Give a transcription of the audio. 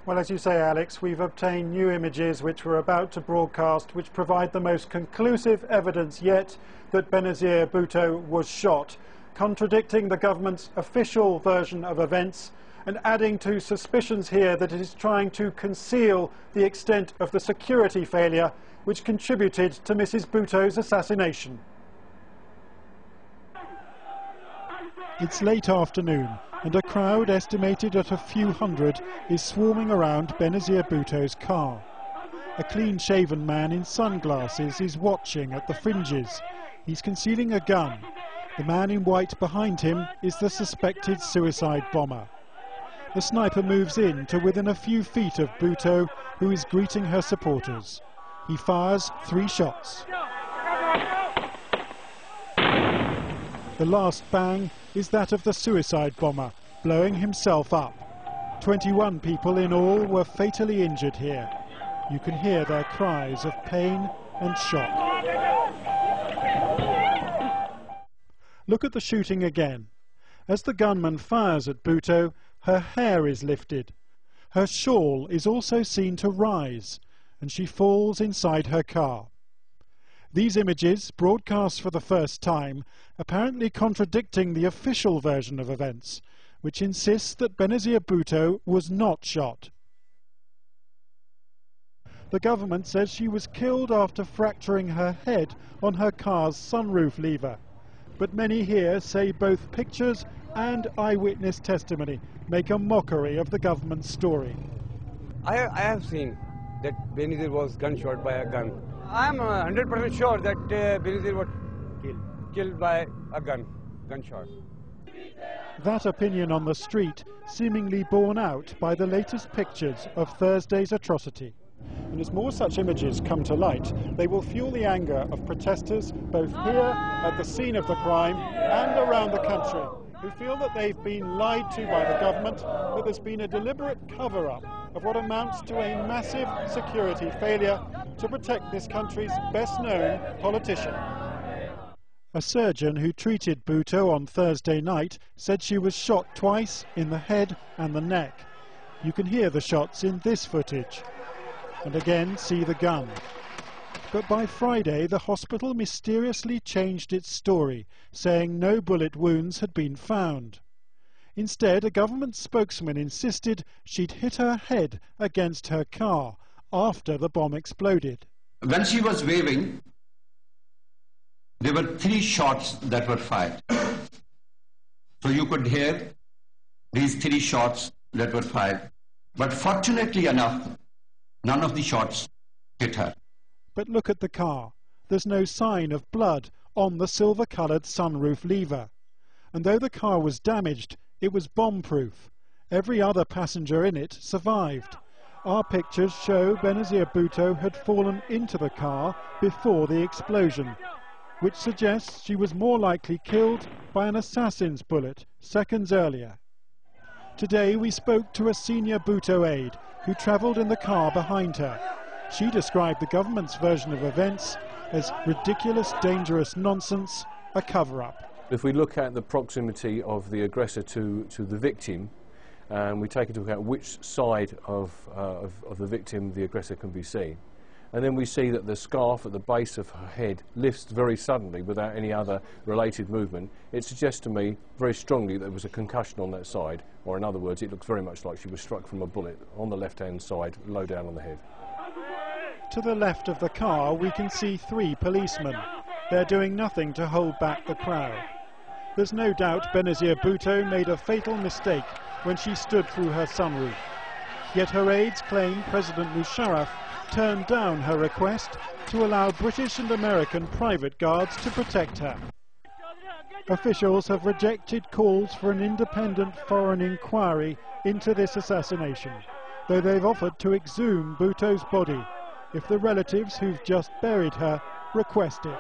Well, as you say, Alex, we've obtained new images which we're about to broadcast, which provide the most conclusive evidence yet that Benazir Bhutto was shot, contradicting the government's official version of events and adding to suspicions here that it is trying to conceal the extent of the security failure which contributed to Mrs. Bhutto's assassination. It's late afternoon, and a crowd estimated at a few hundred is swarming around Benazir Bhutto's car. A clean-shaven man in sunglasses is watching at the fringes. He's concealing a gun. The man in white behind him is the suspected suicide bomber. The sniper moves in to within a few feet of Bhutto, who is greeting her supporters. He fires 3 shots. The last bang is that of the suicide bomber, blowing himself up. 21 people in all were fatally injured here. You can hear their cries of pain and shock. Look at the shooting again. As the gunman fires at Bhutto, her hair is lifted. Her shawl is also seen to rise, and she falls inside her car. These images, broadcast for the first time, apparently contradicting the official version of events, which insists that Benazir Bhutto was not shot. The government says she was killed after fracturing her head on her car's sunroof lever. But many here say both pictures and eyewitness testimony make a mockery of the government's story. I have seen that Benazir was gunshot by a gun. I am 100% sure that Benazir was killed by a gunshot. That opinion on the street seemingly borne out by the latest pictures of Thursday's atrocity. And as more such images come to light, they will fuel the anger of protesters both here at the scene of the crime and around the country, who feel that they've been lied to by the government, that there's been a deliberate cover-up of what amounts to a massive security failure to protect this country's best-known politician. A surgeon who treated Bhutto on Thursday night said she was shot twice in the head and the neck. You can hear the shots in this footage, and again see the gun. But by Friday, the hospital mysteriously changed its story, saying no bullet wounds had been found. Instead, a government spokesman insisted she'd hit her head against her car after the bomb exploded. When she was waving, there were 3 shots that were fired. So you could hear these 3 shots that were fired. But fortunately enough, none of the shots hit her. But look at the car. There's no sign of blood on the silver-coloured sunroof lever. And though the car was damaged, it was bomb-proof. Every other passenger in it survived. Our pictures show Benazir Bhutto had fallen into the car before the explosion, which suggests she was more likely killed by an assassin's bullet seconds earlier. Today we spoke to a senior Bhutto aide who travelled in the car behind her. She described the government's version of events as ridiculous, dangerous nonsense, a cover-up. If we look at the proximity of the aggressor to the victim, and we take into account which side of the victim the aggressor can be seen, and then we see that the scarf at the base of her head lifts very suddenly without any other related movement, it suggests to me very strongly that there was a concussion on that side, or in other words, it looks very much like she was struck from a bullet on the left-hand side, low down on the head. To the left of the car, we can see 3 policemen. They're doing nothing to hold back the crowd. There's no doubt Benazir Bhutto made a fatal mistake when she stood through her sunroof. Yet her aides claim President Musharraf turned down her request to allow British and American private guards to protect her. Officials have rejected calls for an independent foreign inquiry into this assassination, though they've offered to exhume Bhutto's body if the relatives who've just buried her request it.